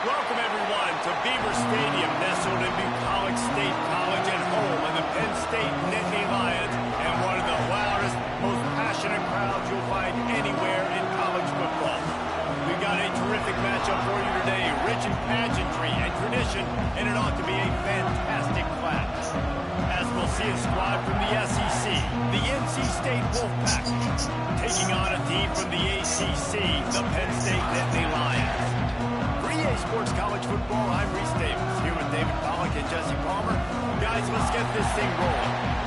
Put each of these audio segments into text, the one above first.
Welcome, everyone, to Beaver Stadium, nestled in Bucolic State College and home of the Penn State Nittany Lions, and one of the loudest, most passionate crowds you'll find anywhere in college football. We've got a terrific matchup for you today, rich in pageantry and tradition, and it ought to be a fantastic class. As we'll see a squad from the SEC, the NC State Wolfpack, taking on a team from the ACC, the Penn State Nittany Lions. EA Sports College Football, I'm Reese Davis, here with David Pollack and Jesse Palmer. Guys, let's get this thing rolling.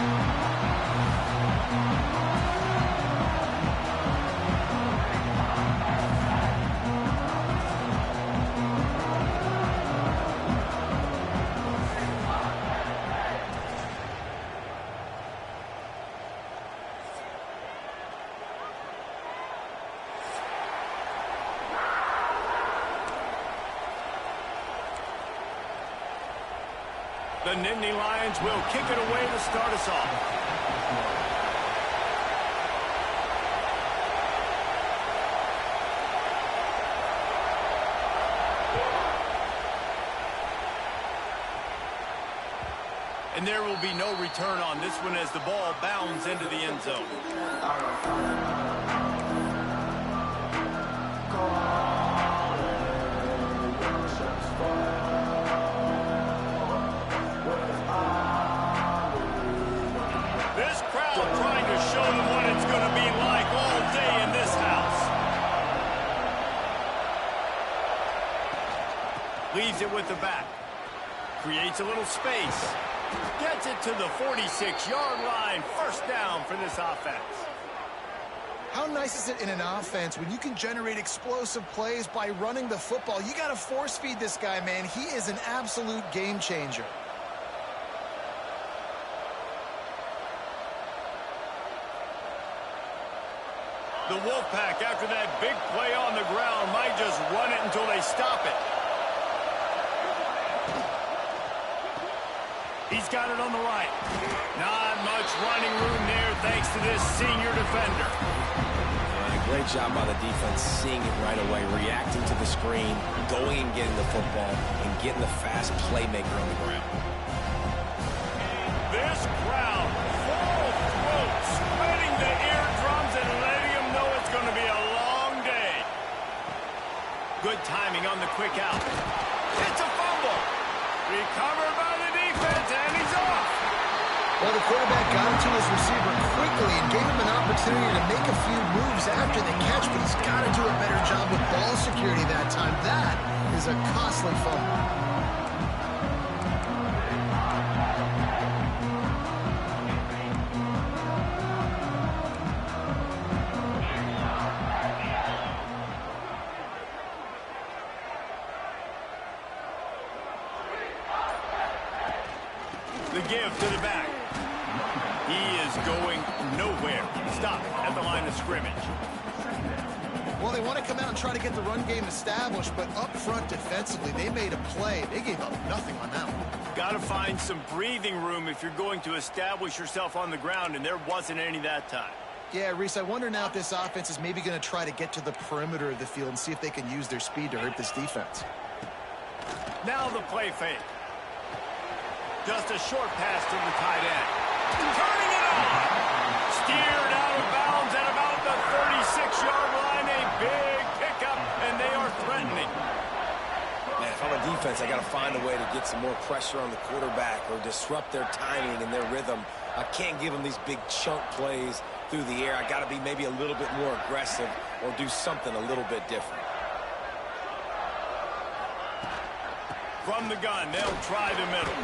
The Nittany Lions will kick it away to start us off. And there will be no return on this one as the ball bounds into the end zone. Trying to show them what it's going to be like all day in this house. Leaves it with the back. Creates a little space. Gets it to the 46-yard line. First down for this offense. How nice is it in an offense when you can generate explosive plays by running the football? You got to force feed this guy, man. He is an absolute game changer. The Wolfpack, after that big play on the ground, might just run it until they stop it. He's got it on the right. Not much running room there thanks to this senior defender. Great job by the defense, seeing it right away, reacting to the screen, going and getting the football, and getting the fast playmaker on the ground. This crowd, full throat, spreading the eardrums and letting them know it's going to be a long day. Good timing on the quick out. It's a fumble. Recovered by the defense, and he's off. Well, the quarterback got it to his receiver quickly and gave him an opportunity to make a few moves after the catch, but he's got to do a better job with ball security that time. That is a costly fumble. The give to the back. He is going nowhere. Stop at the line of scrimmage. Well, they want to come out and try to get the run game established, but up front defensively, they made a play. They gave up nothing on that one. Got to find some breathing room if you're going to establish yourself on the ground, and there wasn't any that time. Yeah, Reese, I wonder now if this offense is maybe going to try to get to the perimeter of the field and see if they can use their speed to hurt this defense. Now the play fake. Just a short pass to the tight end. Turning it on. Steered out of bounds at about the 36-yard line. A big pickup, and they are threatening. Man, if I'm a defense, I got to find a way to get some more pressure on the quarterback or disrupt their timing and their rhythm. I can't give them these big chunk plays through the air. I got to be maybe a little bit more aggressive or do something a little bit different. From the gun, they'll try the middle.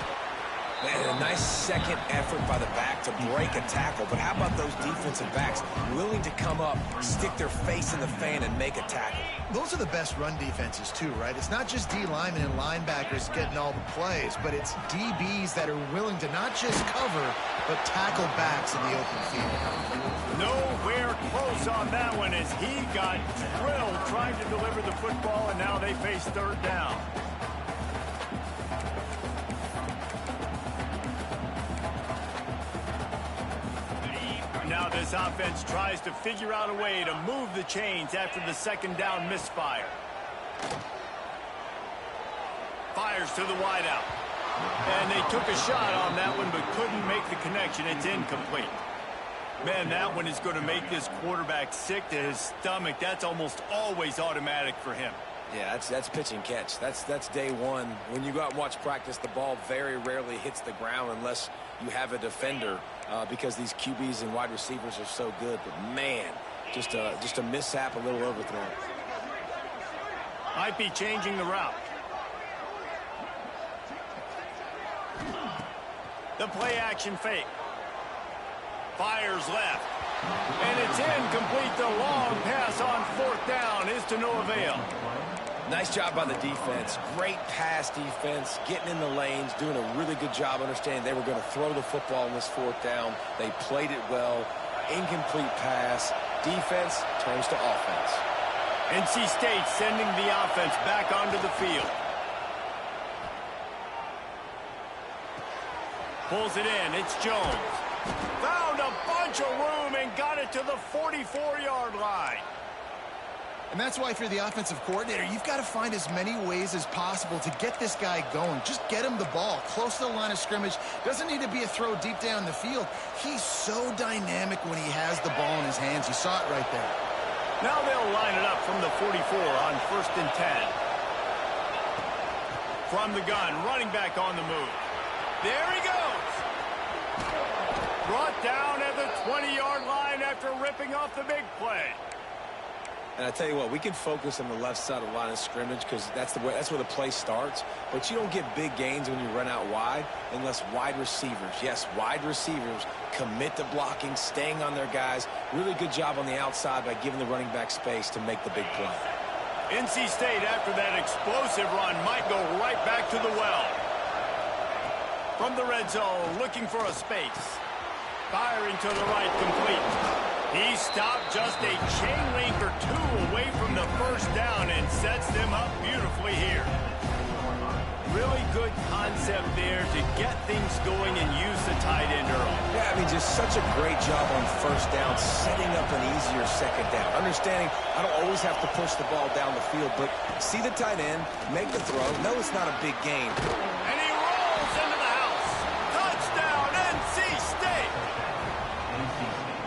Man, a nice second effort by the back to break a tackle. But how about those defensive backs willing to come up, stick their face in the fan, and make a tackle? Those are the best run defenses, too, right? It's not just D linemen and linebackers getting all the plays, but it's DBs that are willing to not just cover, but tackle backs in the open field. Nowhere close on that one as he got drilled trying to deliver the football, and now they face third down. Now this offense tries to figure out a way to move the chains after the second down misfire. Fires to the wideout. And they took a shot on that one, but couldn't make the connection. It's incomplete. Man, that one is going to make this quarterback sick to his stomach. That's almost always automatic for him. Yeah, that's pitch and catch. That's day one. When you go out and watch practice, the ball very rarely hits the ground unless you have a defender because these QBs and wide receivers are so good. But, man, just a mishap, a little overthrow. Might be changing the route. The play action fake. Fires left. And it's incomplete. The long pass on 4th down is to no avail. Nice job by the defense. Great pass defense, getting in the lanes, doing a really good job understanding they were going to throw the football in this 4th down. They played it well. Incomplete pass. Defense turns to offense. NC State sending the offense back onto the field. Pulls it in. It's Jones. Found a bunch of room and got it to the 44-yard line. And that's why if you're the offensive coordinator, you've got to find as many ways as possible to get this guy going. Just get him the ball close to the line of scrimmage. Doesn't need to be a throw deep down the field. He's so dynamic when he has the ball in his hands. You saw it right there. Now they'll line it up from the 44 on 1st and 10. From the gun, running back on the move. There he goes. Brought down at the 20-yard line after ripping off the big play. And I tell you what, we can focus on the left side of the line of scrimmage because that's where the play starts. But you don't get big gains when you run out wide unless wide receivers, yes, wide receivers, commit to blocking, staying on their guys. Really good job on the outside by giving the running back space to make the big play. NC State, after that explosive run, might go right back to the well. From the red zone, looking for a space. Firing to the right, complete. He stopped just a chain link or two away from the 1st down and sets them up beautifully here. Really good concept there to get things going and use the tight end early. Yeah, I mean, just such a great job on 1st down, setting up an easier 2nd down. Understanding I don't always have to push the ball down the field, but see the tight end, make the throw. No, it's not a big gain. And he rolls into the house. Touchdown, NC State.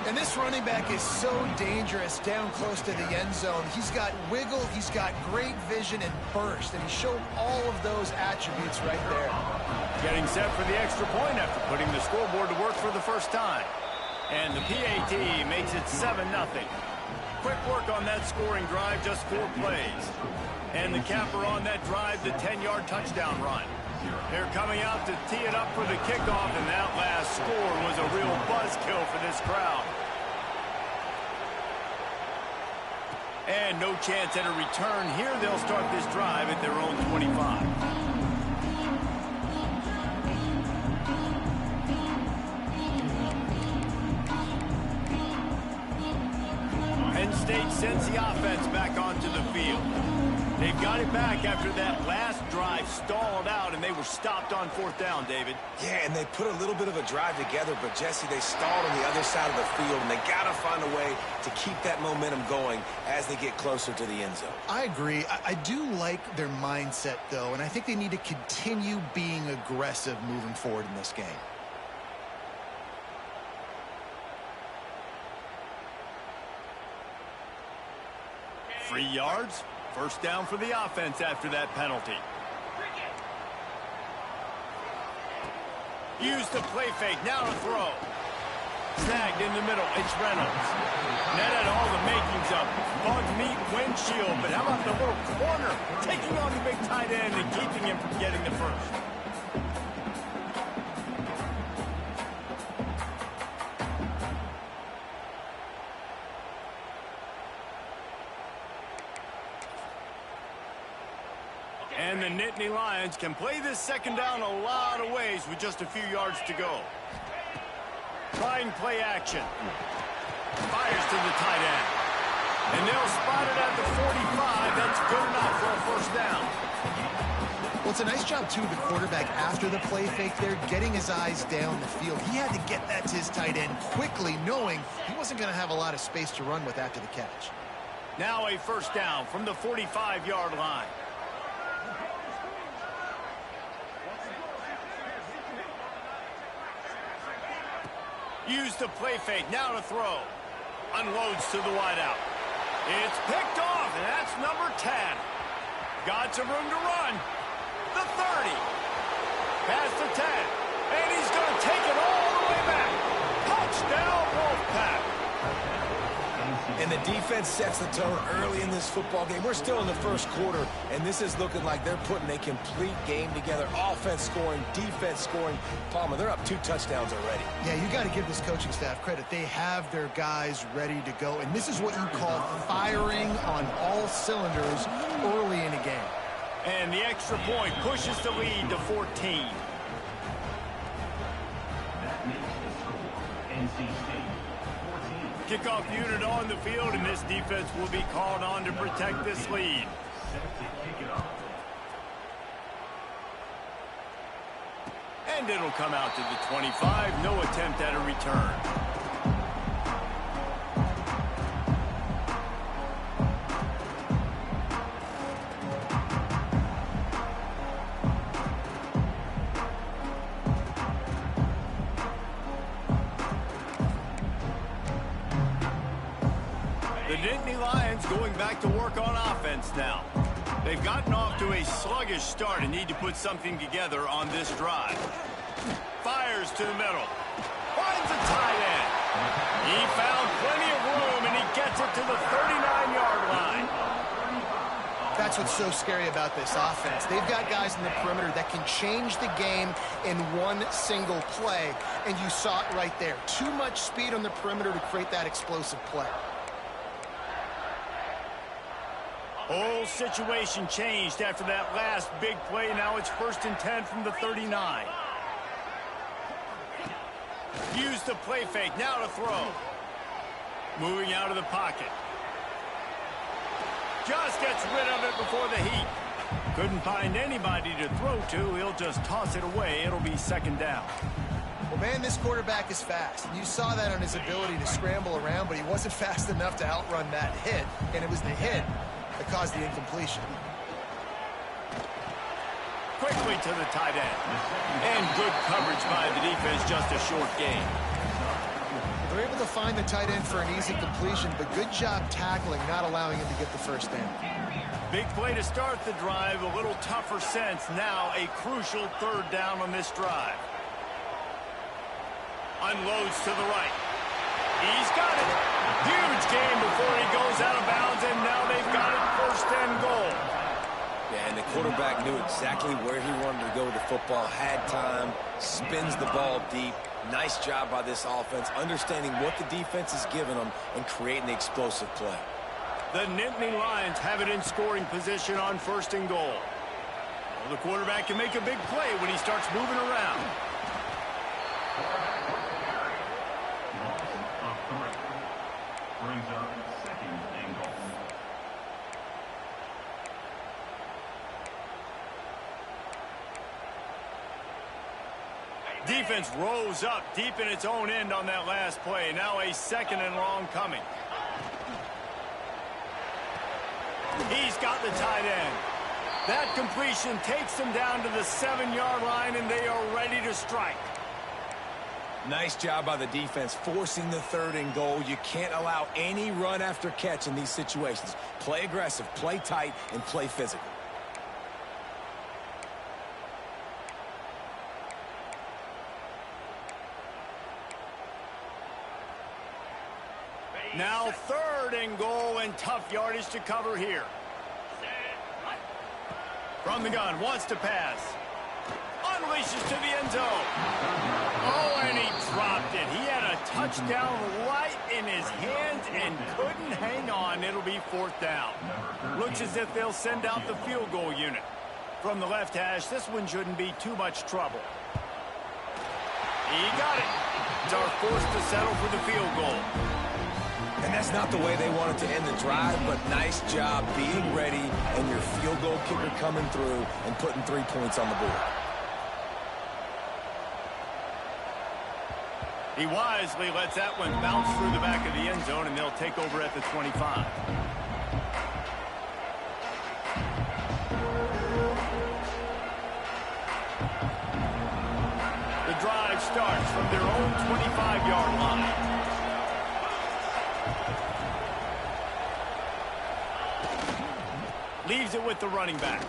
And this running back is so dangerous down close to the end zone. He's got wiggle, he's got great vision and burst, and he showed all of those attributes right there. Getting set for the extra point after putting the scoreboard to work for the first time. And the PAT makes it 7-0. Quick work on that scoring drive, just 4 plays. And the capper on that drive, the 10-yard touchdown run. They're coming out to tee it up for the kickoff, and that last score was a real buzzkill for this crowd. And no chance at a return here. They'll start this drive at their own 25. Penn State sends the offense back onto the field. They've got it back after that last drive stalled out, and they were stopped on 4th down, David. Yeah, and they put a little bit of a drive together, but, Jesse, they stalled on the other side of the field, and they got to find a way to keep that momentum going as they get closer to the end zone. I agree. I do like their mindset, though, and I think they need to continue being aggressive moving forward in this game. Free yards. 1st down for the offense after that penalty. Use the play fake. Now to throw. Snagged in the middle. It's Reynolds. That had all the makings of bug meat windshield. But how about the little corner taking on the big tight end and keeping him from getting the first? And the Nittany Lions can play this 2nd down a lot of ways with just a few yards to go. Trying play action. Fires to the tight end. And they'll spot it at the 45. That's good enough for a 1st down. Well, it's a nice job, too, the quarterback after the play fake there, getting his eyes down the field. He had to get that to his tight end quickly, knowing he wasn't going to have a lot of space to run with after the catch. Now a 1st down from the 45-yard line. Use the play fake, now to throw. Unloads to the wideout. It's picked off, and that's number 10. Got some room to run. The 30. Past the 10. And he's going to take it all the way back. Touchdown, Wolfpack. And the defense sets the tone early in this football game. We're still in the first quarter, and this is looking like they're putting a complete game together. Offense scoring, defense scoring. Palmer, they're up 2 touchdowns already. Yeah, you got to give this coaching staff credit. They have their guys ready to go, and this is what you call firing on all cylinders early in a game. And the extra point pushes the lead to 14. That makes the score NC State 14. Kickoff unit on the field, and this defense will be called on to protect this lead. Set to kick it off. And it'll come out to the 25. No attempt at a return. The Nittany Lions going back to work on offense now. They've gotten off to a sluggish start and need to put something together on this drive. Fires to the middle. Finds a tight end. He found plenty of room, and he gets it to the 39-yard line. That's what's so scary about this offense. They've got guys in the perimeter that can change the game in one single play, and you saw it right there. Too much speed on the perimeter to create that explosive play. Whole situation changed after that last big play. Now it's 1st and 10 from the 39. Use the play fake, now to throw. Moving out of the pocket. Just gets rid of it before the heat. Couldn't find anybody to throw to. He'll just toss it away. It'll be 2nd down. Well, man, this quarterback is fast. You saw that on his ability to scramble around, but he wasn't fast enough to outrun that hit, and it was the hit that caused the incompletion. Quickly to the tight end. And good coverage by the defense, just a short gain. They're able to find the tight end for an easy completion, but good job tackling, not allowing him to get the 1st down. Big play to start the drive, a little tougher sense. Now a crucial 3rd down on this drive. Unloads to the right. He's got it. Huge game before he goes out of bounds, and now they've got it 1st and goal. Yeah, and the quarterback knew exactly where he wanted to go with the football, had time, spins the ball deep. Nice job by this offense, understanding what the defense is giving them and creating the explosive play. The Nittany Lions have it in scoring position on 1st and goal. Well, the quarterback can make a big play when he starts moving around. Brings up 2nd and goal. Defense rose up deep in its own end on that last play. Now a 2nd and long coming. He's got the tight end. That completion takes them down to the 7-yard line, and they are ready to strike. Nice job by the defense, forcing the 3rd and goal. You can't allow any run after catch in these situations. Play aggressive, play tight, and play physical. Now 3rd and goal, and tough yardage to cover here. From the gun, wants to pass. Unleashes to the end zone. Oh, and he dropped it. He had a touchdown right in his hands and couldn't hang on. It'll be 4th down. Looks as if they'll send out the field goal unit. From the left hash, this one shouldn't be too much trouble. He got it. They're forced to settle for the field goal. And that's not the way they wanted to end the drive, but nice job being ready and your field goal kicker coming through and putting 3 points on the board. He wisely lets that one bounce through the back of the end zone, and they'll take over at the 25. The drive starts from their own 25-yard line. Leaves it with the running back.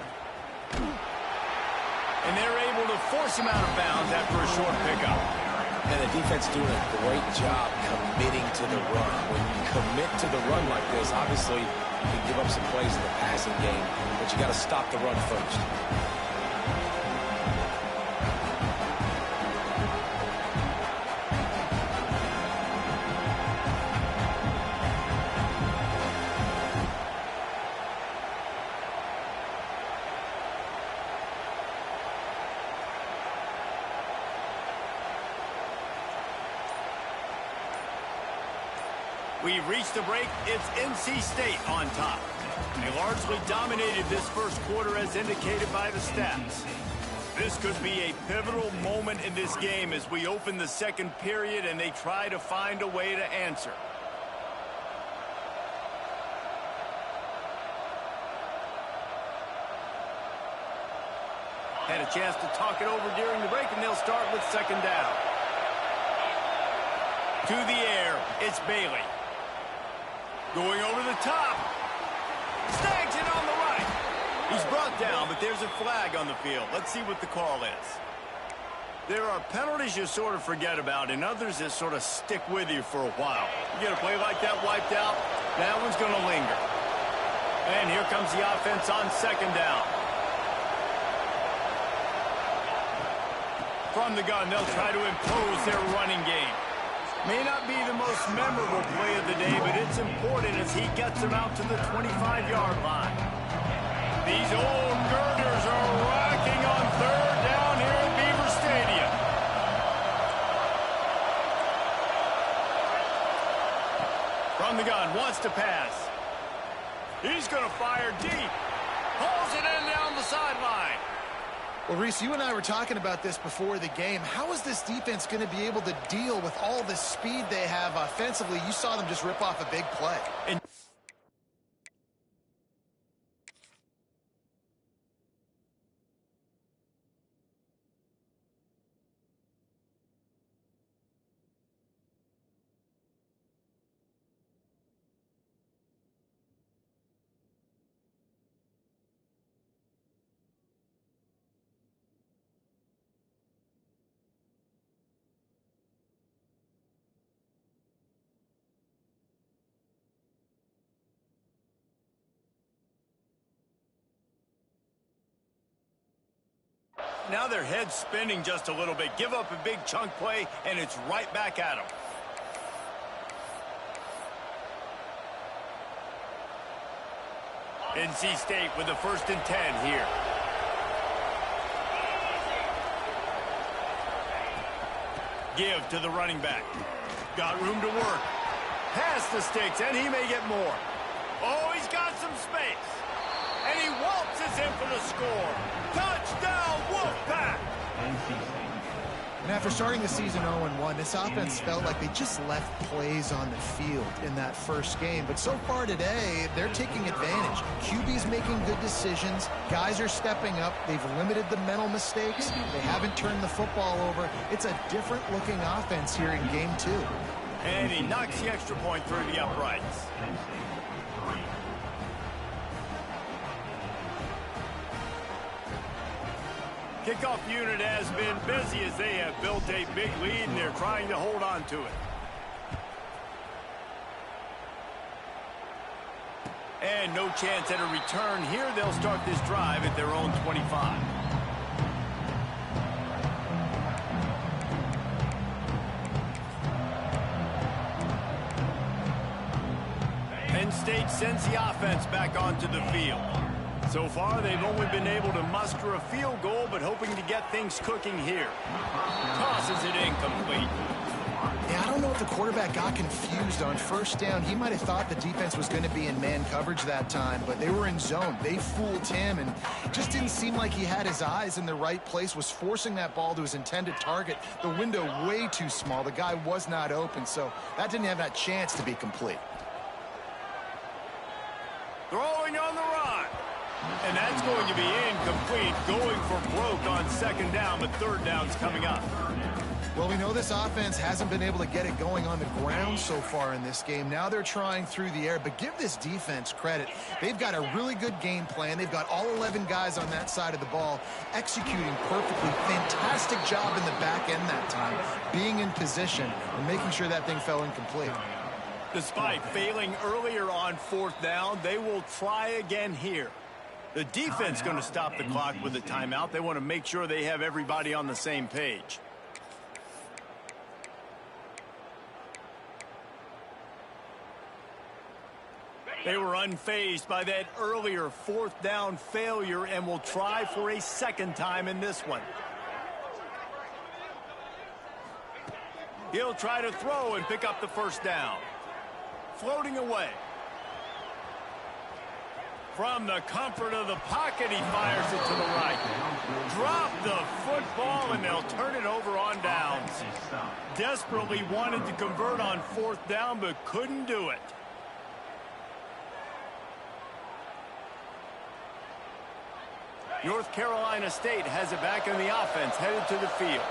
And they're able to force him out of bounds after a short pickup. And the defense doing a great job committing to the run. When you commit to the run like this, obviously you can give up some plays in the passing game, but you got to stop the run first. We've reached the break. It's NC State on top. They largely dominated this first quarter as indicated by the stats. This could be a pivotal moment in this game as we open the second period and they try to find a way to answer. Had a chance to talk it over during the break, and they'll start with second down. To the air, it's Bailey. Going over the top. Snags it on the right. He's brought down, but there's a flag on the field. Let's see what the call is. There are penalties you sort of forget about, and others that sort of stick with you for a while. You get a play like that wiped out, that one's going to linger. And here comes the offense on second down. From the gun, they'll try to impose their running game. May not be the most memorable play of the day, but it's important as he gets them out to the 25-yard line. These old girders are rocking on third down here at Beaver Stadium. From the gun, wants to pass. He's going to fire deep. Pulls it in down the sideline. Well, Reese, you and I were talking about this before the game. How is this defense going to be able to deal with all the speed they have offensively? You saw them just rip off a big play. Now their head's spinning just a little bit. Give up a big chunk play, and it's right back at them. NC State with the 1st and 10 here. Give to the running back. Got room to work. Past the sticks, and he may get more. Oh, he's got some space. And he waltzes in for the score. Touchdown, Wolfpack! And after starting the season 0-1, this offense felt like they just left plays on the field in that first game. But so far today, they're taking advantage. QB's making good decisions. Guys are stepping up. They've limited the mental mistakes. They haven't turned the football over. It's a different-looking offense here in Game 2. And he knocks the extra point through the uprights. Kickoff unit has been busy as they have built a big lead, and they're trying to hold on to it. And no chance at a return here. They'll start this drive at their own 25. Penn State sends the offense back onto the field. So far, they've only been able to muster a field goal, but hoping to get things cooking here. Tosses it incomplete. Yeah, I don't know if the quarterback got confused on first down. He might have thought the defense was going to be in man coverage that time, but they were in zone. They fooled him, and just didn't seem like he had his eyes in the right place, was forcing that ball to his intended target. The window way too small. The guy was not open, so that didn't have that chance to be complete. Throwing on the run. And that's going to be incomplete, going for broke on second down, but third down's coming up. Well, we know this offense hasn't been able to get it going on the ground so far in this game. Now they're trying through the air, but give this defense credit. They've got a really good game plan. They've got all 11 guys on that side of the ball executing perfectly. Fantastic job in the back end that time, being in position and making sure that thing fell incomplete. Despite failing earlier on 4th down, they will try again here. The defense going to stop the clock with a timeout. They want to make sure they have everybody on the same page. They were unfazed by that earlier 4th down failure and will try for a second time in this one. He'll try to throw and pick up the first down. Floating away. From the comfort of the pocket, he fires it to the right. Drop the football, and they'll turn it over on downs. Desperately wanted to convert on 4th down, but couldn't do it. North Carolina State has it back in the offense, headed to the field.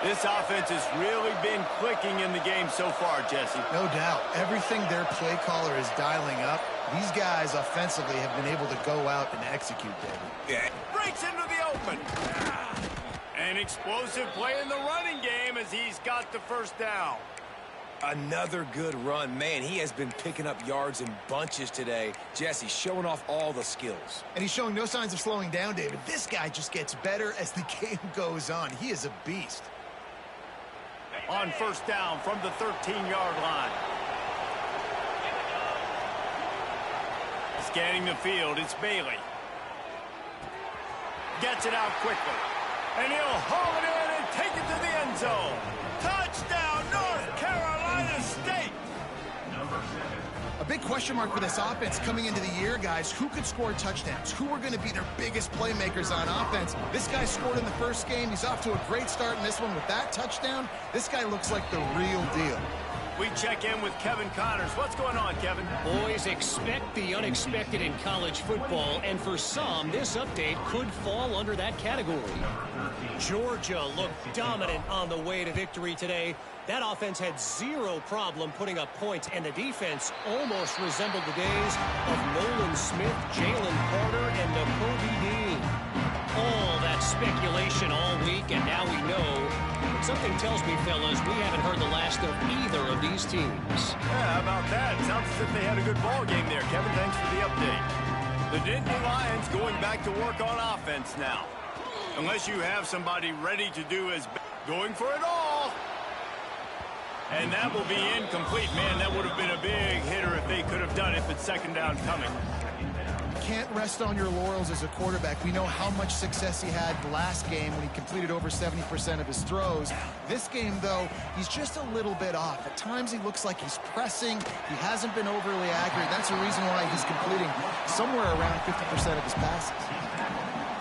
This offense has really been clicking in the game so far, Jesse. No doubt. Everything their play caller is dialing up, these guys offensively have been able to go out and execute, David. Yeah. Breaks into the open. An explosive play in the running game as he's got the first down. Another good run. Man, he has been picking up yards in bunches today. Jesse showing off all the skills. And he's showing no signs of slowing down, David. This guy just gets better as the game goes on. He is a beast. On 1st down from the 13-yard line. Scanning the field, it's Bailey. Gets it out quickly. And he'll haul it in and take it to the end zone. Touchdown, North Carolina State! A big question mark for this offense coming into the year, guys. Who could score touchdowns? Who are going to be their biggest playmakers on offense? This guy scored in the first game. He's off to a great start in this one with that touchdown. This guy looks like the real deal. We check in with Kevin Connors. What's going on, Kevin? Boys, expect the unexpected in college football, and for some, this update could fall under that category. Georgia looked dominant on the way to victory today. That offense had zero problem putting up points, and the defense almost resembled the days of Nolan Smith, Jalen Carter, and Nakobe Dean. All that speculation all week, and now we know. But something tells me, fellas, we haven't heard the last of either of these teams. Yeah, how about that? Sounds as if they had a good ball game there. Kevin, thanks for the update. The Nittany Lions going back to work on offense now. Unless you have somebody ready to do as going for it all. And that will be incomplete. Man, that would have been a big hitter if they could have done it, but 2nd down coming. Can't rest on your laurels as a quarterback. We know how much success he had last game when he completed over 70% of his throws. This game, though, he's just a little bit off. At times, he looks like he's pressing. He hasn't been overly accurate. That's the reason why he's completing somewhere around 50% of his passes.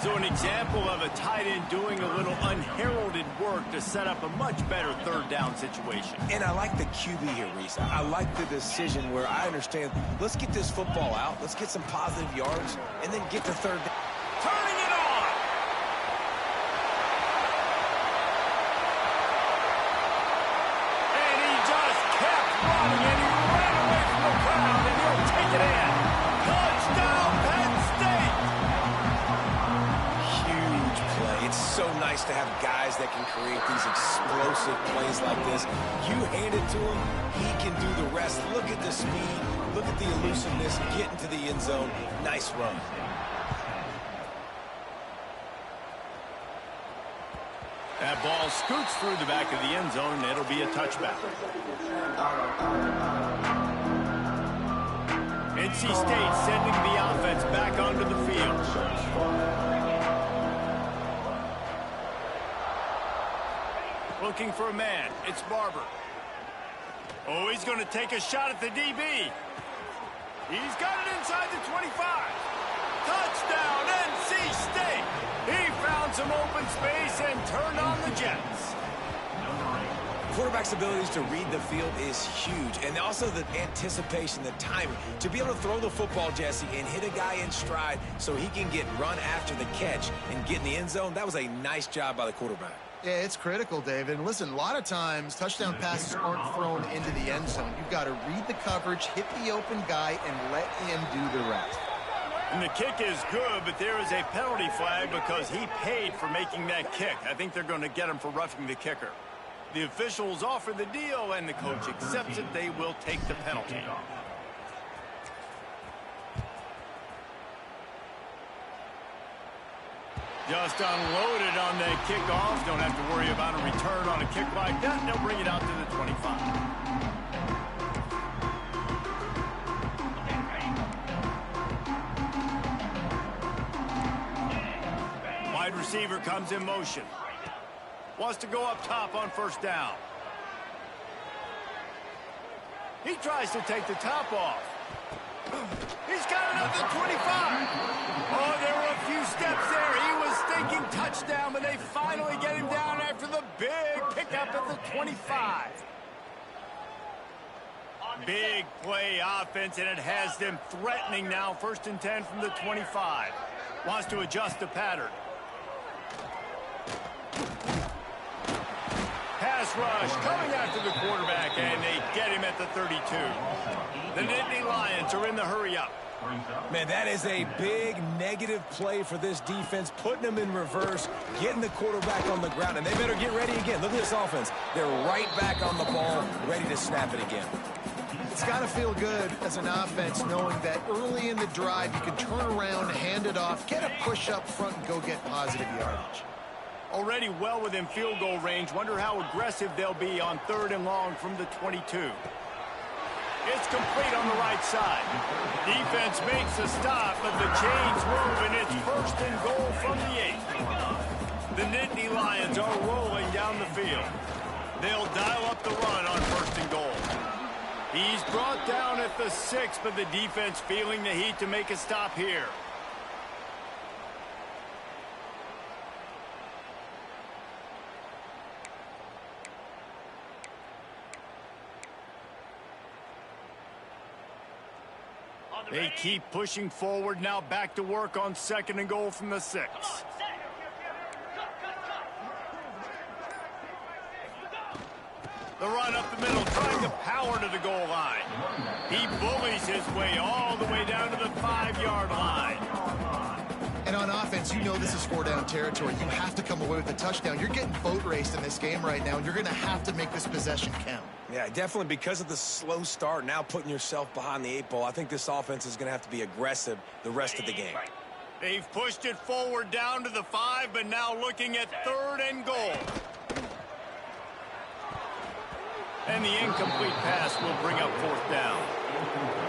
So an example of a tight end doing a little unheralded work to set up a much better 3rd down situation. And I like the QB here, Reese. I like the decision where I understand, let's get this football out, let's get some positive yards, and then get to 3rd down. Turning it on! And he just kept running, and he ran away from the crowd, and he'll take it in. Touchdown, Penn State! It's so nice to have guys that can create these explosive plays like this. You hand it to him, he can do the rest. Look at the speed, look at the elusiveness, get into the end zone. Nice run. That ball scoots through the back of the end zone, and it'll be a touchback. NC State sending the offense back onto the field. Looking for a man. It's Barber. Oh, he's going to take a shot at the DB. He's got it inside the 25. Touchdown, NC State. He found some open space and turned on the Jets. Quarterback's abilities to read the field is huge, and also the anticipation, the timing. To be able to throw the football, Jesse, and hit a guy in stride so he can get run after the catch and get in the end zone, that was a nice job by the quarterback. Yeah, it's critical, David. And listen, a lot of times touchdown passes aren't thrown into the end zone. You've got to read the coverage, hit the open guy, and let him do the rest. And the kick is good, but there is a penalty flag because he paid for making that kick. I think they're going to get him for roughing the kicker. The officials offer the deal, and the coach accepts it. They will take the penalty. Just unloaded on that kickoff. Don't have to worry about a return on a kick like that. They'll bring it out to the 25. Wide receiver comes in motion. Wants to go up top on first down. He tries to take the top off. He's got it up to 25. Oh, there were a few steps there. He was thinking touchdown, but they finally get him down after the big pickup at the 25. Big play offense, and it has them threatening now. 1st and 10 from the 25. Wants to adjust the pattern. Pass rush coming after the quarterback, and they get him at the 32. The Nittany Lions are in the hurry-up. Man, that is a big negative play for this defense, putting them in reverse, getting the quarterback on the ground, and they better get ready again. Look at this offense. They're right back on the ball, ready to snap it again. It's got to feel good as an offense knowing that early in the drive you can turn around, hand it off, get a push up front, and go get positive yardage. Already well within field goal range. Wonder how aggressive they'll be on 3rd and long from the 22. It's complete on the right side. Defense makes a stop, but the chains move, and it's 1st and goal from the 8. The Nittany Lions are rolling down the field. They'll dial up the run on 1st and goal. He's brought down at the 6, but the defense feeling the heat to make a stop here. They keep pushing forward, now back to work on 2nd and goal from the 6. The run up the middle, trying to power to the goal line. He bullies his way all the way down to the 5-yard line. And on offense, you know this is 4-down territory. You have to come away with a touchdown. You're getting boat raced in this game right now, and you're going to have to make this possession count. Yeah, definitely because of the slow start, now putting yourself behind the 8 ball. I think this offense is going to have to be aggressive the rest of the game. They've pushed it forward down to the 5, but now looking at 3rd and goal. And the incomplete pass will bring up 4th down.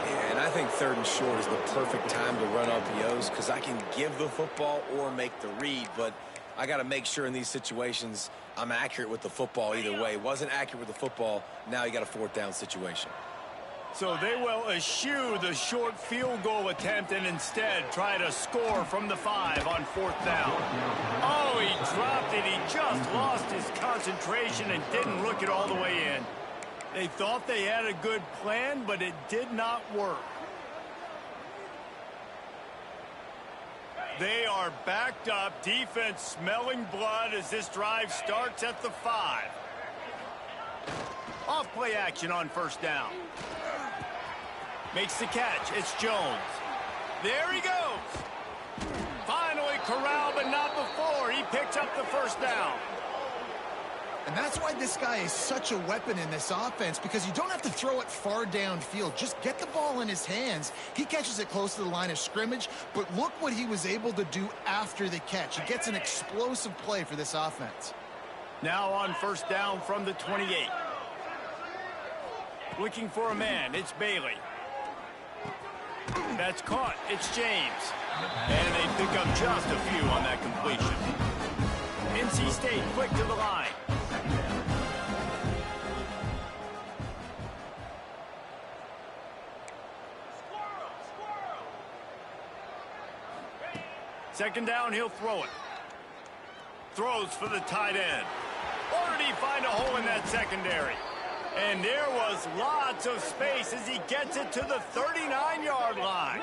Yeah, and I think 3rd and short is the perfect time to run RPOs because I can give the football or make the read, but I got to make sure in these situations I'm accurate with the football either way. Wasn't accurate with the football, now you got a 4th down situation. So they will eschew the short field goal attempt and instead try to score from the 5 on 4th down. Oh, he dropped it. He just lost his concentration and didn't look it all the way in. They thought they had a good plan, but it did not work. They are backed up. Defense smelling blood as this drive starts at the 5. Off play action on 1st down. Makes the catch. It's Jones. There he goes. Finally corralled, but not before. He picks up the 1st down. And that's why this guy is such a weapon in this offense, because you don't have to throw it far downfield. Just get the ball in his hands. He catches it close to the line of scrimmage, but look what he was able to do after the catch. He gets an explosive play for this offense. Now on 1st down from the 28. Looking for a man. It's Bailey. That's caught. It's James. And they pick up just a few on that completion. NC State quick to the line. Second down, he'll throw it. Throws for the tight end. Or did he find a hole in that secondary? And there was lots of space as he gets it to the 39-yard line.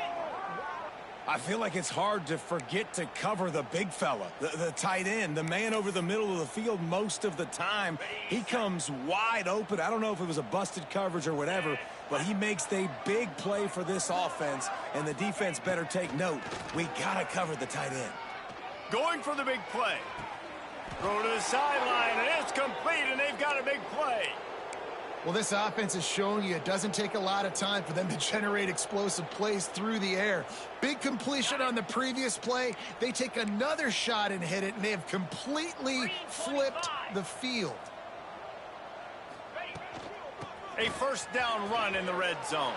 I feel like it's hard to forget to cover the big fella, the tight end, the man over the middle of the field most of the time. He comes wide open. I don't know if it was a busted coverage or whatever, but he makes a big play for this offense, and the defense better take note. We got to cover the tight end. Going for the big play. Throw to the sideline, and it's complete, and they've got a big play. Well, this offense has shown you it doesn't take a lot of time for them to generate explosive plays through the air. Big completion on the previous play. They take another shot and hit it, and they have completely flipped the field. A first down run in the red zone.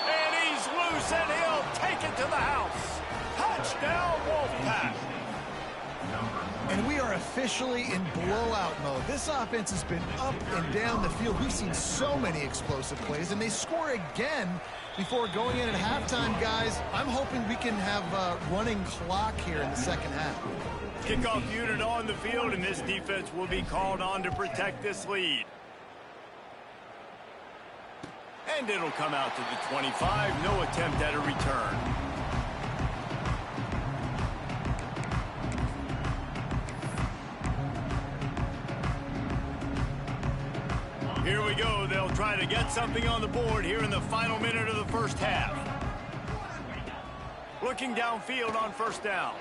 And he's loose, and he'll take it to the house. Touchdown, Wolfpack. And we are officially in blowout mode. This offense has been up and down the field. We've seen so many explosive plays, and they score again before going in at halftime, guys. I'm hoping we can have a running clock here in the second half. Kickoff unit on the field, and this defense will be called on to protect this lead. And it'll come out to the 25. No attempt at a return. Here we go. They'll try to get something on the board here in the final minute of the first half. Looking downfield on first down.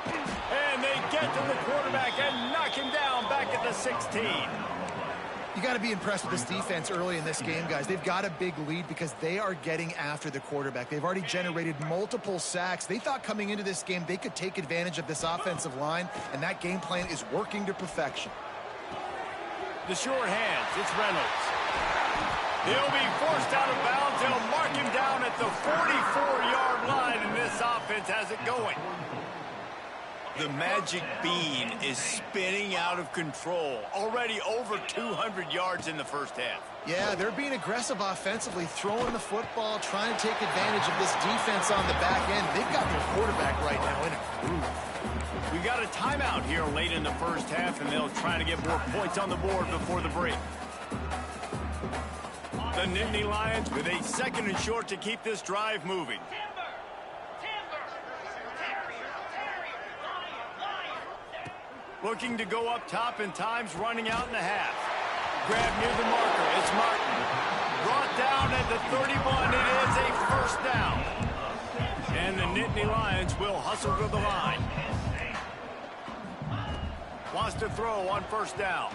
And they get to the quarterback and knock him down back at the 16. You got to be impressed with this defense early in this game, guys. They've got a big lead because they are getting after the quarterback. They've already generated multiple sacks. They thought coming into this game they could take advantage of this offensive line, and that game plan is working to perfection. The short hands, it's Reynolds. He'll be forced out of bounds. They'll mark him down at the 44-yard line, and this offense has it going. The magic bean is spinning out of control. Already over 200 yards in the first half. Yeah, they're being aggressive offensively, throwing the football, trying to take advantage of this defense on the back end. They've got their quarterback right now in a groove. We got a timeout here late in the first half, and they'll try to get more points on the board before the break. The Nittany Lions with a second and short to keep this drive moving. Looking to go up top, and time's running out in the half. Grab near the marker. It's Martin. Brought down at the 31. It is a first down. And the Nittany Lions will hustle to the line. Wants to throw on first down.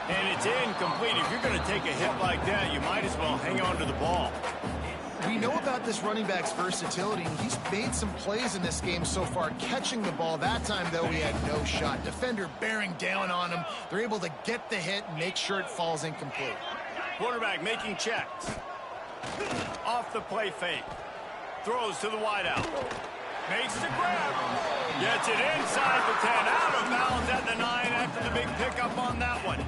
And it's incomplete. If you're going to take a hit like that, you might as well hang on to the ball. We know about this running back's versatility, and he's made some plays in this game so far, catching the ball. That time, though, he had no shot. Defender bearing down on him. They're able to get the hit and make sure it falls incomplete. Quarterback making checks. Off the play fake. Throws to the wideout. Makes the grab. Gets it inside the 10. Out of bounds at the 9 after the big pickup on that one.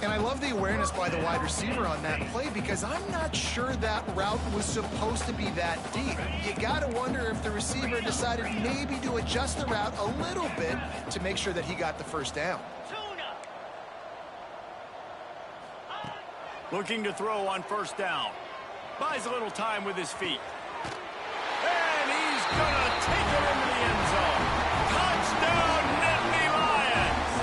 And I love the awareness by the wide receiver on that play because I'm not sure that route was supposed to be that deep. You got to wonder if the receiver decided maybe to adjust the route a little bit to make sure that he got the first down. Looking to throw on first down. Buys a little time with his feet. And he's going to take it into the end zone. Touchdown, Nittany Lions!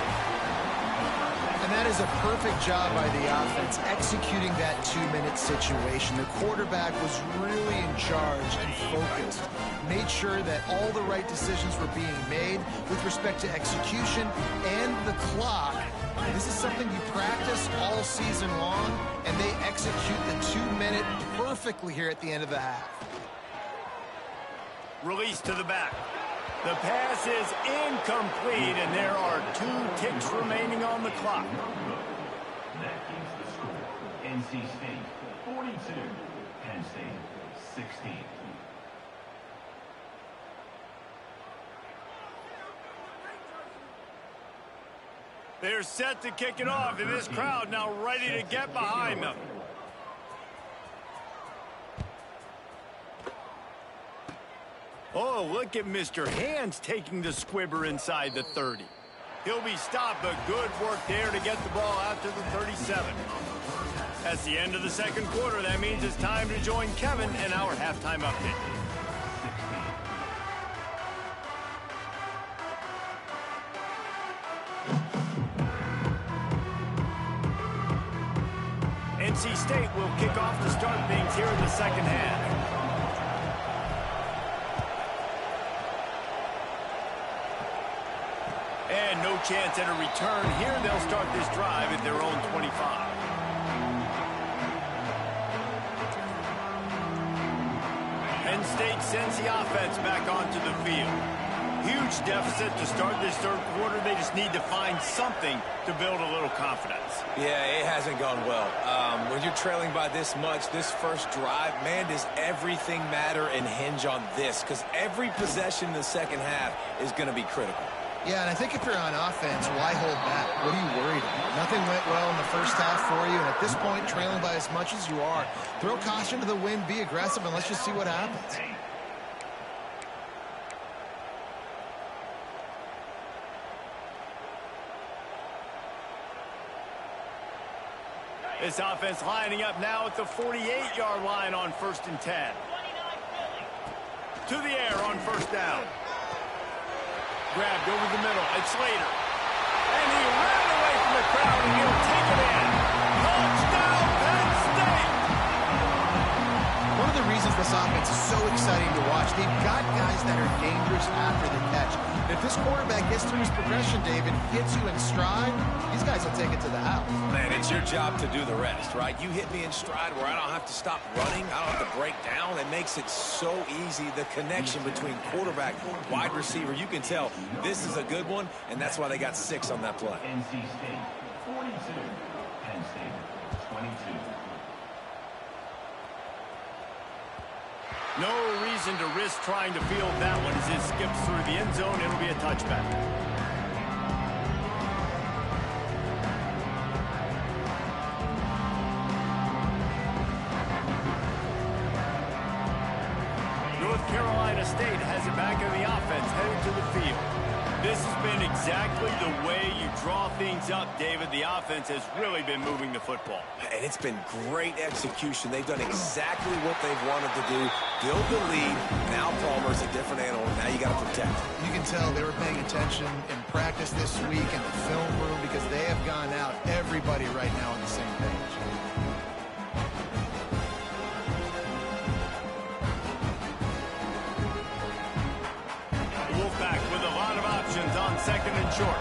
And that is a perfect job by the offense, executing that 2-minute situation. The quarterback was really in charge and focused. Made sure that all the right decisions were being made with respect to execution and the clock. This is something you practice all season long, and they execute the 2-minute perfectly here at the end of the half. Release to the back. The pass is incomplete, and there are 2 ticks remaining on the clock. That is the score. NC State 42, Penn State 16. They're set to kick it off, and this crowd now ready to get behind them. Oh, look at Mr. Hands taking the squibber inside the 30. He'll be stopped, but good work there to get the ball out to the 37. That's the end of the second quarter. That means it's time to join Kevin in our halftime update. NC State will kick off to start things here in the second half. And no chance at a return here. They'll start this drive at their own 25. Penn State sends the offense back onto the field. Huge deficit to start this third quarter. They just need to find something to build a little confidence. Yeah, it hasn't gone well. When you're trailing by this much, this first drive, man, does everything matter and hinge on this? Because every possession in the second half is going to be critical. Yeah, and I think if you're on offense, why hold back? What are you worried about? Nothing went well in the first half for you, and at this point, trailing by as much as you are, throw caution to the wind, be aggressive, and let's just see what happens. This offense lining up now at the 48-yard line on 1st and 10. To the air on first down. Grabbed over the middle. It's Slater. And he ran away from the crowd, and he'll take it in. Touchdown, Penn State! One of the reasons this offense is so exciting to watch, they've got guys that are dangerous after the catch. If this quarterback gets through his progression, David, hits you in stride, these guys will take it to the house. Man, it's your job to do the rest, right? You hit me in stride where I don't have to stop running. I don't have to break down. It makes it so easy. The connection between quarterback, wide receiver, you can tell this is a good one, and that's why they got 6 on that play. NC State 42, Penn State 22. No reason to risk trying to field that one as it skips through the end zone. It'll be a touchback. North Carolina State has it back in the offense, headed to the field. This has been exactly the way you draw things up, David. The offense has really been moving the football. And it's been great execution. They've done exactly what they've wanted to do. Build the lead. Now Palmer's a different animal. Now you got to protect. You can tell they were paying attention in practice this week in the film room because they have gone out, everybody right now on the same page. Wolfpack with a lot of options on 2nd and short.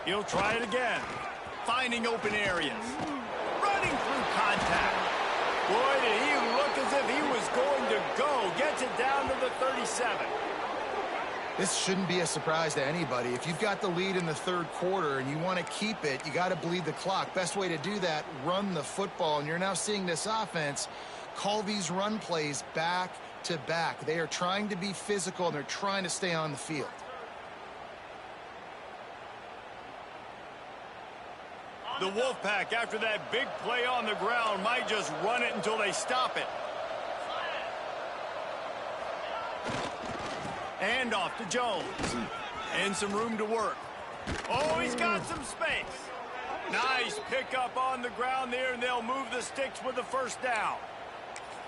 He'll try it again. Finding open areas. Running through contact. Boy, did he look as if he was going to go. Gets it down to the 37. This shouldn't be a surprise to anybody. If you've got the lead in the third quarter and you want to keep it, you got to bleed the clock. Best way to do that, run the football. And you're now seeing this offense call these run plays back to back. They are trying to be physical, and they're trying to stay on the field. The Wolfpack, after that big play on the ground, might just run it until they stop it. Hand off to Jones. And some room to work. Oh, he's got some space. Nice pickup on the ground there, and they'll move the sticks with the first down.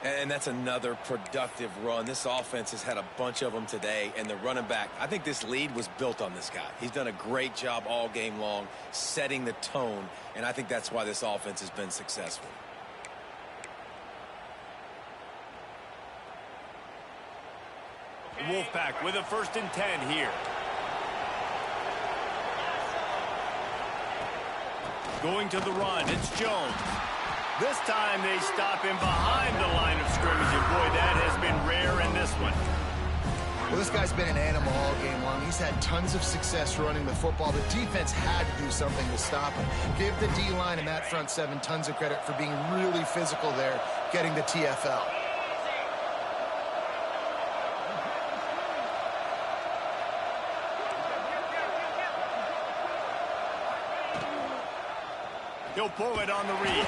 And that's another productive run. This offense has had a bunch of them today, and the running back, I think this lead was built on this guy. He's done a great job all game long, setting the tone, and I think that's why this offense has been successful. Wolfpack with a 1st and 10 here. Going to the run, it's Jones. This time they stop him behind the line of scrimmage, and boy, that has been rare in this one. Well, this guy's been an animal all game long. He's had tons of success running the football. The defense had to do something to stop him. Give the D-line and that front seven tons of credit for being really physical there, getting the TFL. He'll pull it on the read.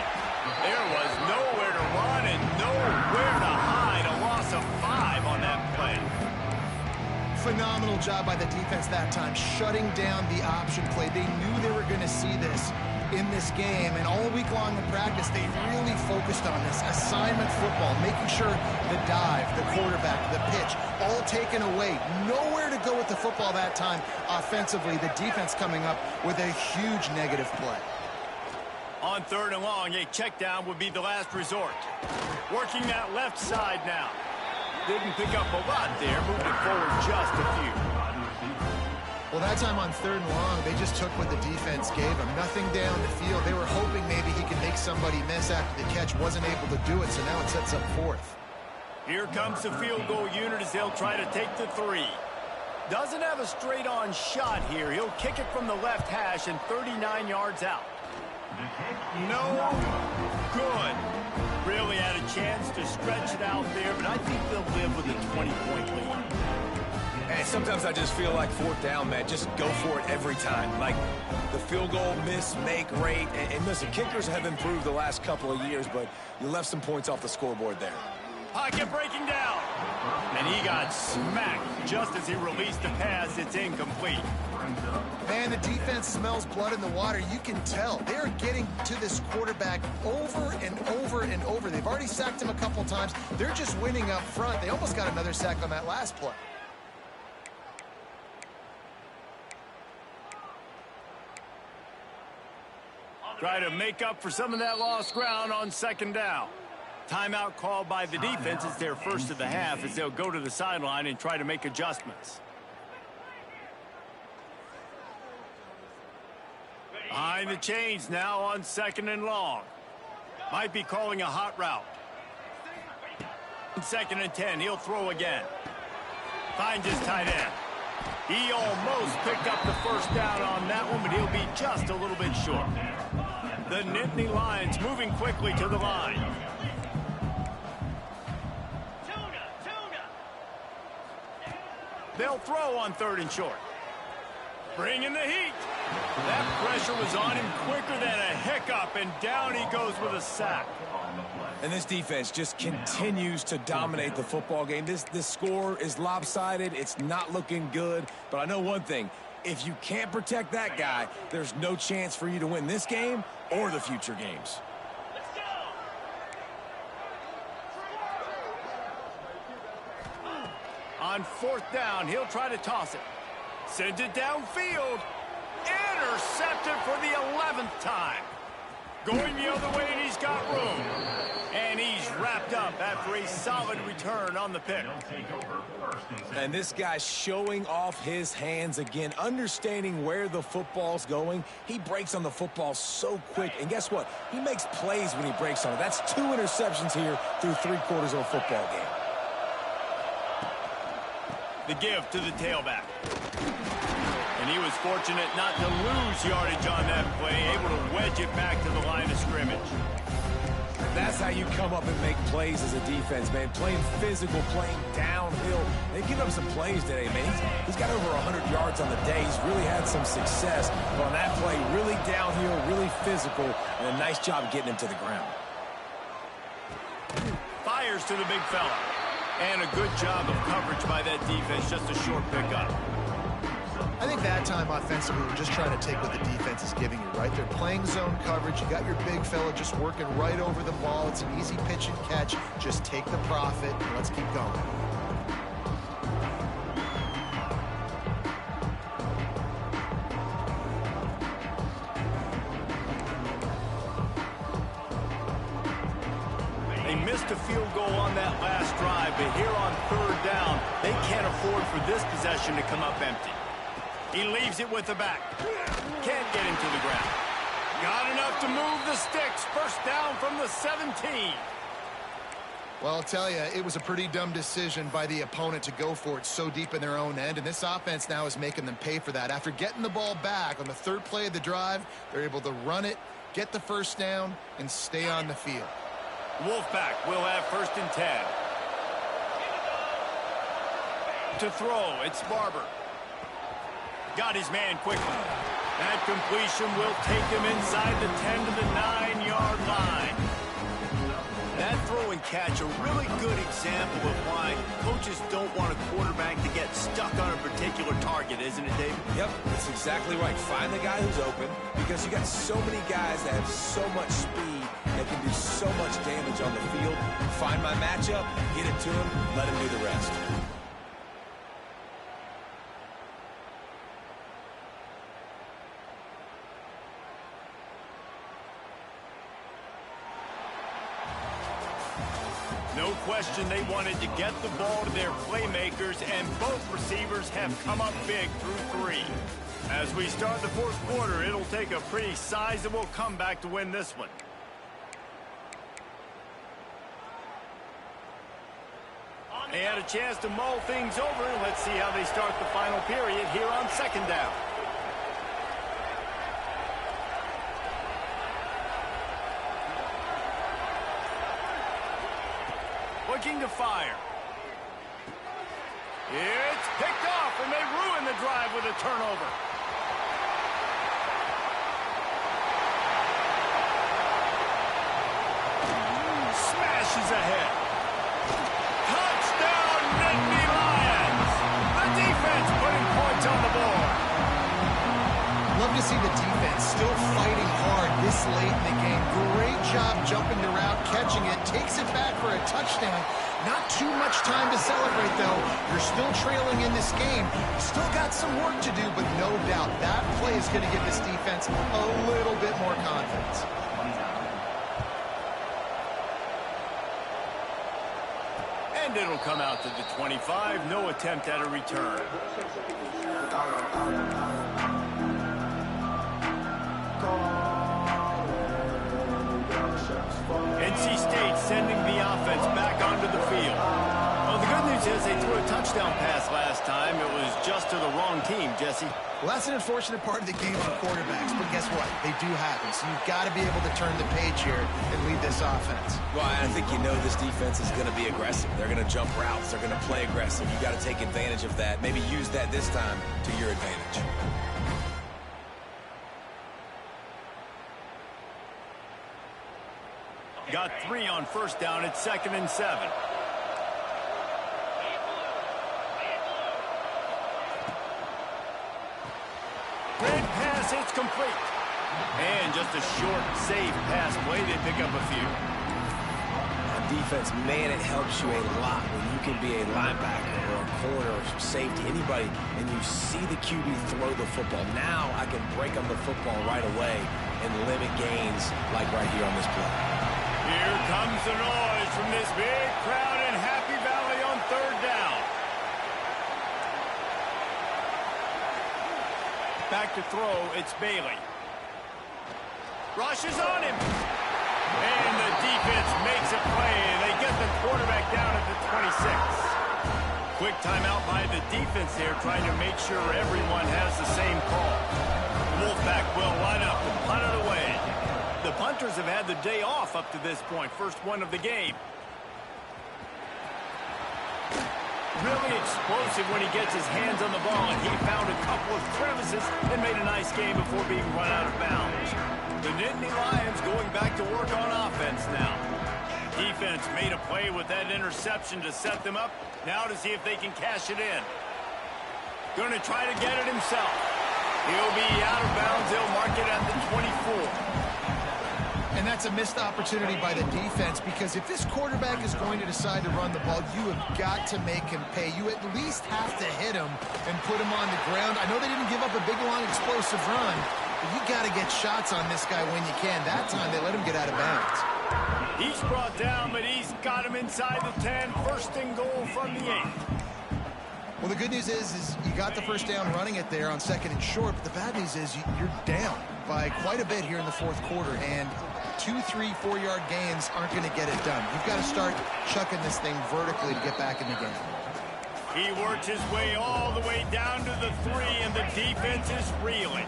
There was nowhere to run and nowhere to hide. A loss of 5 on that play. Phenomenal job by the defense that time, shutting down the option play. They knew they were going to see this in this game, and all week long in practice, they really focused on this assignment football, making sure the dive, the quarterback, the pitch, all taken away. Nowhere to go with the football that time offensively. The defense coming up with a huge negative play. On 3rd and long, a check down would be the last resort. Working that left side now. Didn't pick up a lot there, moving forward just a few. Well, that time on 3rd and long, they just took what the defense gave them. Nothing down the field. They were hoping maybe he could make somebody miss after the catch. Wasn't able to do it, so now it sets up 4th. Here comes the field goal unit as they'll try to take the 3. Doesn't have a straight-on shot here. He'll kick it from the left hash and 39 yards out. No good. Really had a chance to stretch it out there, but I think they'll live with a 20-point lead. And sometimes I just feel like 4th down, man, just go for it every time. Like the field goal miss, make rate. And listen, kickers have improved the last couple of years, but you left some points off the scoreboard there. Pocket breaking down. And he got smacked just as he released the pass. It's incomplete. Man, the defense smells blood in the water. You can tell. They're getting to this quarterback over and over and over. They've already sacked him a couple times. They're just winning up front. They almost got another sack on that last play. Try to make up for some of that lost ground on 2nd down. Timeout called by the defense. It's their first of the half as they'll go to the sideline and try to make adjustments. Behind the chains now on 2nd and long. Might be calling a hot route. 2nd and 10. He'll throw again. Finds his tight end. He almost picked up the 1st down on that one, but he'll be just a little bit short. The Nittany Lions moving quickly to the line. They'll throw on 3rd and short. Bringing the heat. That pressure was on him quicker than a hiccup, and down he goes with a sack. And this defense just continues to dominate the football game. This score is lopsided. It's not looking good. But I know one thing. If you can't protect that guy, there's no chance for you to win this game or the future games. On 4th down, he'll try to toss it. Sends it downfield. Intercepted for the 11th time. Going the other way, and he's got room. And he's wrapped up after a solid return on the pick. And this guy's showing off his hands again, understanding where the football's going. He breaks on the football so quick. And guess what? He makes plays when he breaks on it. That's 2 interceptions here through 3/4 of a football game. The give to the tailback. And he was fortunate not to lose yardage on that play, able to wedge it back to the line of scrimmage. That's how you come up and make plays as a defense, man. Playing physical, playing downhill. They've given up some plays today, man. He's got over 100 yards on the day. He's really had some success. But on that play, really downhill, really physical, and a nice job getting him to the ground. Fires to the big fella. And a good job of coverage by that defense. Just a short pickup. I think that time offensively, we're just trying to take what the defense is giving you, right? They're playing zone coverage. You got your big fella just working right over the ball. It's an easy pitch and catch. Just take the profit and let's keep going. They missed a field goal on that last drive, but here on 3rd down, they can't afford for this possession to come up empty. He leaves it with the back. Can't get him to the ground. Got enough to move the sticks. 1st down from the 17. Well, I'll tell you, it was a pretty dumb decision by the opponent to go for it so deep in their own end, and this offense now is making them pay for that. After getting the ball back on the 3rd play of the drive, they're able to run it, get the 1st down, and stay on the field. Wolfpack will have 1st and 10. To throw, it's Barber. Got his man quickly. That completion will take him inside the 10 to the 9-yard line. That throw and catch, a really good example of why coaches don't want a quarterback to get stuck on a particular target, isn't it, David? Yep, that's exactly right. Find the guy who's open, because you got so many guys that have so much speed that can do so much damage on the field. Find my matchup, get it to him, let him do the rest. No question they wanted to get the ball to their playmakers, and both receivers have come up big through 3. As we start the fourth quarter, it'll take a pretty sizable comeback to win this one. They had a chance to mull things over. Let's see how they start the final period here on second down. Looking to fire. It's picked off, and they ruin the drive with a turnover. Smashes ahead. Touchdown, Nittany Lions! The defense putting points on the board. Love to see the defense still fighting hard this late in the game. Great job jumping the route, catching it, takes it back for a touchdown. Not too much time to celebrate, though. You're still trailing in this game. Still got some work to do, but no doubt that play is going to give this defense a little bit more confidence. And it'll come out to the 25. No attempt at a return. NC State sending the offense back onto the field. Well, the good news is they threw a touchdown pass last time. It was just to the wrong team, Jesse. Well, that's an unfortunate part of the game for quarterbacks, but guess what? They do happen, so you've got to be able to turn the page here and lead this offense. Well, I think you know this defense is going to be aggressive. They're going to jump routes. They're going to play aggressive. You got to take advantage of that. Maybe use that this time to your advantage. Got 3 on first down. It's 2nd and 7. Great pass. It's complete. And just a short, safe pass play. They pick up a few. On defense, man, it helps you a lot when you can be a linebacker or a corner or safety, anybody, and you see the QB throw the football. Now I can break on the football right away and limit gains like right here on this play. Here comes the noise from this big crowd in Happy Valley on 3rd down. Back to throw, it's Bailey. Rushes on him. And the defense makes a play. They get the quarterback down at the 26. Quick timeout by the defense there, trying to make sure everyone has the same call. Wolfpack will line up to punt it away. The punters have had the day off up to this point. First one of the game. Really explosive when he gets his hands on the ball, and he found a couple of crevices and made a nice game before being run out of bounds. The Nittany Lions going back to work on offense now. Defense made a play with that interception to set them up. Now to see if they can cash it in. Going to try to get it himself. He'll be out of bounds. They'll mark it at the 24. And that's a missed opportunity by the defense, because if this quarterback is going to decide to run the ball, you have got to make him pay. You at least have to hit him and put him on the ground. I know they didn't give up a big, long, explosive run, but you got to get shots on this guy when you can. That time, they let him get out of bounds. He's brought down, but he's got him inside the 10. 1st and goal from the 8. Well, the good news is you got the first down running it there on 2nd and short, but the bad news is you're down by quite a bit here in the 4th quarter, and 2, 3, 4-yard gains aren't going to get it done. You've got to start chucking this thing vertically to get back in the game. He worked his way all the way down to the 3, and the defense is reeling.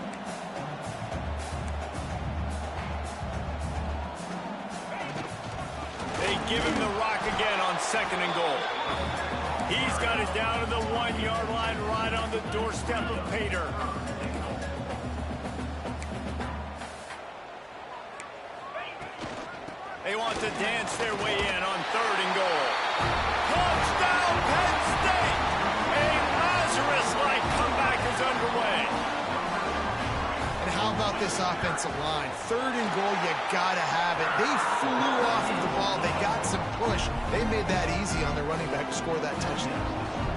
They give him the rock again on 2nd and goal. He's got it down to the 1-yard line, right on the doorstep of Pater. They want to dance their way in on 3rd and goal. Touchdown, Penn State! A Lazarus-like comeback is underway. And how about this offensive line? 3rd and goal, you gotta have it. They flew off of the ball. They got some push. They made that easy on their running back to score that touchdown.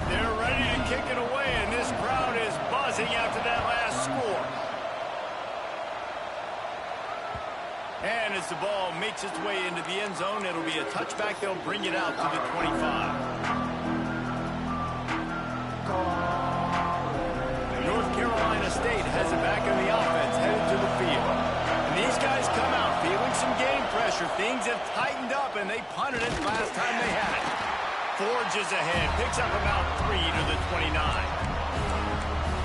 They're ready to kick it away, and this crowd is buzzing after that last score. And as the ball makes its way into the end zone, it'll be a touchback. They'll bring it out to the 25. North Carolina State has it back in the offense, headed to the field. And these guys come out feeling some game pressure. Things have tightened up, and they punted it last time they had it. Forges ahead, picks up about 3 to the 29.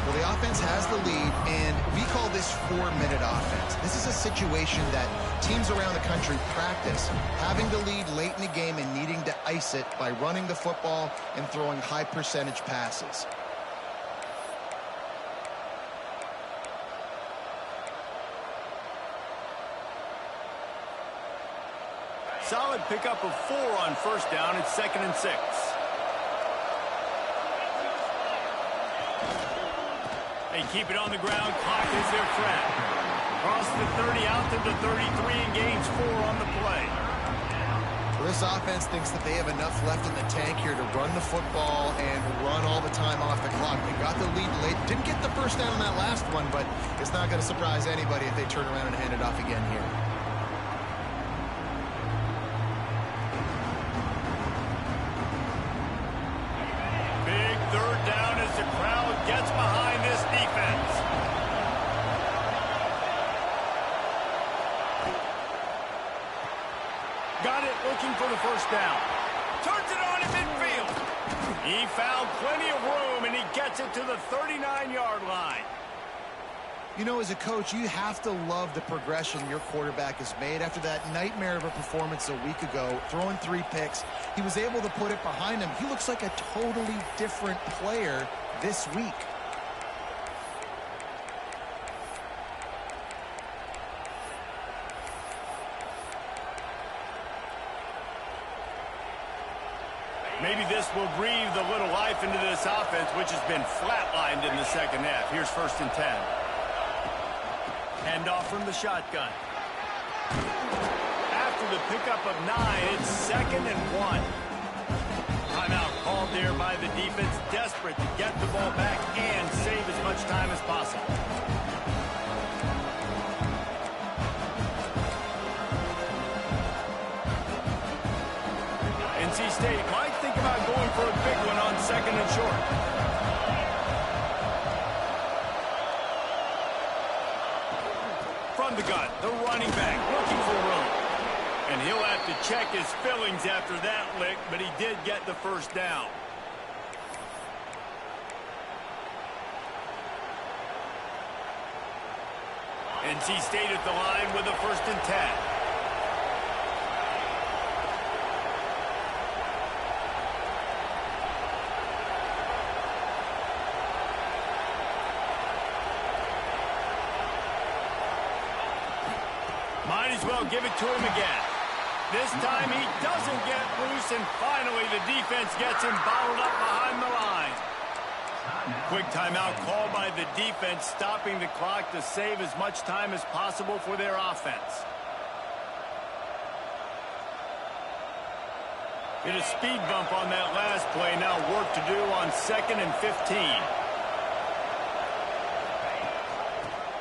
Well, the offense has the lead, and we call this 4-minute offense. This is a situation that teams around the country practice, having the lead late in the game and needing to ice it by running the football and throwing high-percentage passes. Solid pickup of 4 on 1st down. It's 2nd and 6. They keep it on the ground. Clock is their friend. Cross the 30 out to the 33 and gains 4 on the play. Well, this offense thinks that they have enough left in the tank here to run the football and run all the time off the clock. They got the lead late. Didn't get the first down on that last one, but it's not going to surprise anybody if they turn around and hand it off again here. Big 3rd down as the crowd gets behind this defense. Got it, looking for the 1st down. Turns it on in midfield. He found plenty of room, and he gets it to the 39-yard line. You know, as a coach, you have to love the progression your quarterback has made. After that nightmare of a performance a week ago, throwing 3 picks, he was able to put it behind him. He looks like a totally different player this week. Maybe this will breathe a little life into this offense, which has been flatlined in the 2nd half. Here's 1st and 10. Hand off from the shotgun. After the pickup of 9, it's 2nd and 1. Timeout called there by the defense, desperate to get the ball back and save as much time as possible. NC State might think about going for a big one on 2nd and short. From the gun, the running back looking for room. And he'll have to check his fillings after that lick, but he did get the 1st down. NC State at the line with a 1st and 10. Might as well give it to him again. This time he doesn't get loose, and finally the defense gets him bottled up behind the line. Quick timeout called by the defense, stopping the clock to save as much time as possible for their offense. Get a speed bump on that last play. Now work to do on 2nd and 15.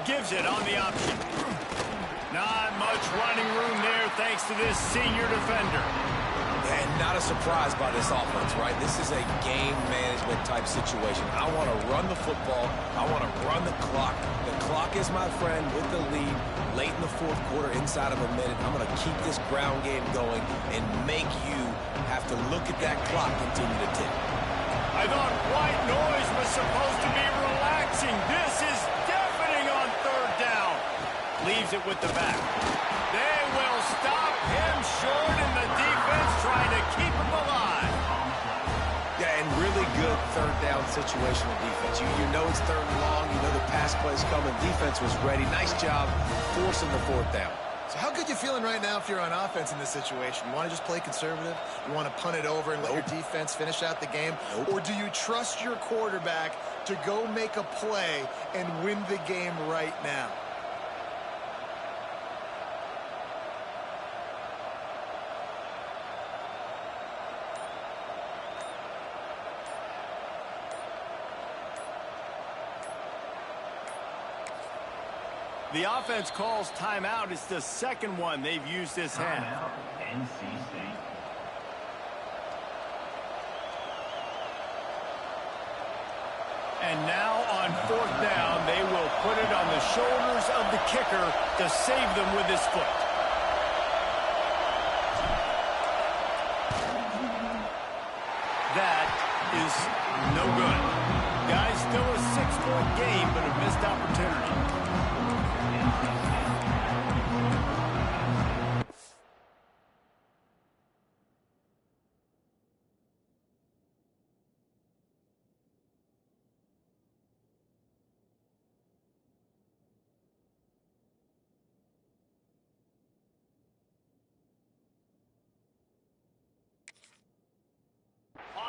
Gives it on the option. Not much running room there thanks to this senior defender. And not a surprise by this offense, right? This is a game management type situation. I want to run the football. I want to run the clock. The clock is my friend with the lead late in the 4th quarter, inside of a minute. I'm going to keep this ground game going and make you have to look at that clock continue to tick. I thought white noise was supposed to be relaxing. This is deafening on 3rd down. Leaves it with the back. They will stop him short, and the defense trying to keep him alive. Yeah, and really good 3rd down situational defense. You know it's 3rd and long. You know the pass play's coming. Defense was ready. Nice job forcing the 4th down. So how good you feeling right now if you're on offense in this situation? You want to just play conservative? You want to punt it over and let your defense finish out the game? Or do you trust your quarterback to go make a play and win the game right now? The offense calls timeout. It's the second one they've used this half. Timeout, NC State. And now on fourth down, they will put it on the shoulders of the kicker to save them with his foot. That is no good. Guys, still a 6-point game, but a missed opportunity.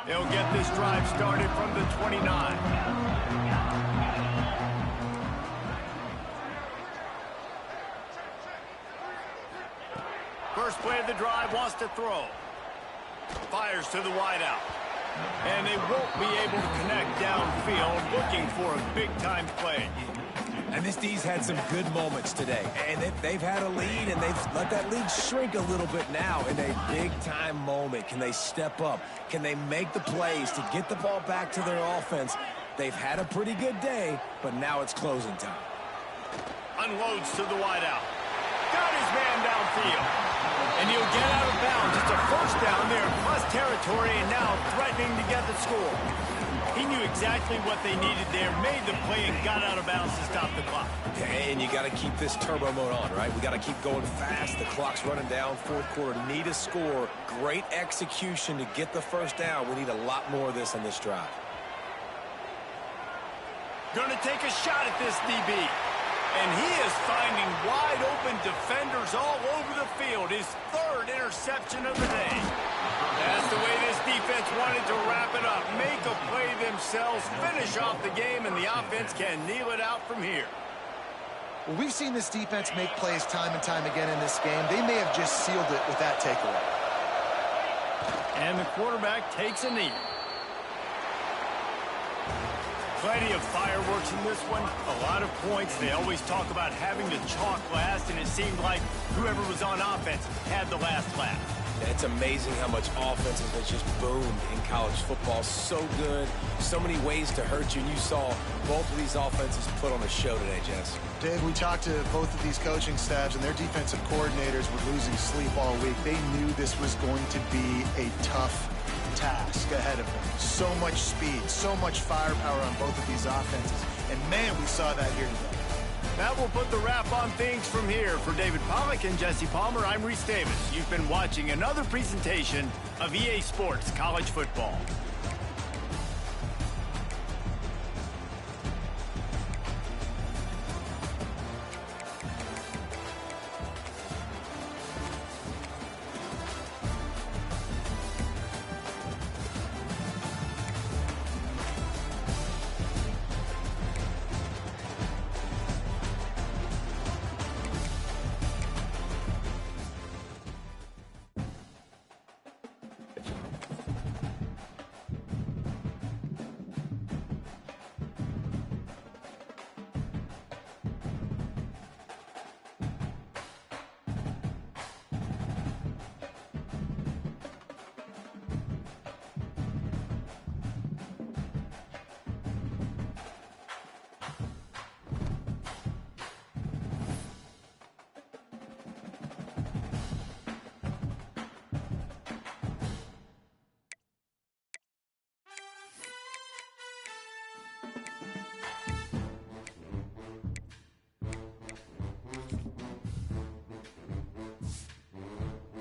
They'll get this drive started from the 29. First play of the drive, wants to throw. Fires to the wideout. And they won't be able to connect downfield, looking for a big-time play. And this D's had some good moments today. And they've had a lead, and they've let that lead shrink a little bit now in a big-time moment. Can they step up? Can they make the plays to get the ball back to their offense? They've had a pretty good day, but now it's closing time. Unloads to the wideout. Got his man downfield. And he'll get out of bounds. It's a first down there in plus territory, and now threatening to get the score. He knew exactly what they needed there, made the play, and got out of bounds to stop the clock. And you got to keep this turbo mode on, right? We got to keep going fast. The clock's running down. Fourth quarter, need a score. Great execution to get the first down. We need a lot more of this on this drive. Going to take a shot at this DB. And he is finding wide-open defenders all over the field. His third interception of the day. That's the way this defense wanted to wrap it up. Make a play themselves, finish off the game, and the offense can kneel it out from here. Well, we've seen this defense make plays time and time again in this game. They may have just sealed it with that takeaway. And the quarterback takes a knee. Plenty of fireworks in this one. A lot of points. They always talk about having to chalk last, and it seemed like whoever was on offense had the last laugh. It's amazing how much offense has just boomed in college football. So good. So many ways to hurt you. And you saw both of these offenses put on a show today, Jess. Dave, we talked to both of these coaching staffs, and their defensive coordinators were losing sleep all week. They knew this was going to be a tough task ahead of them. So much speed, so much firepower on both of these offenses. And, man, we saw that here today. That will put the wrap on things from here. For David Pollack and Jesse Palmer, I'm Reese Davis. You've been watching another presentation of EA Sports College Football.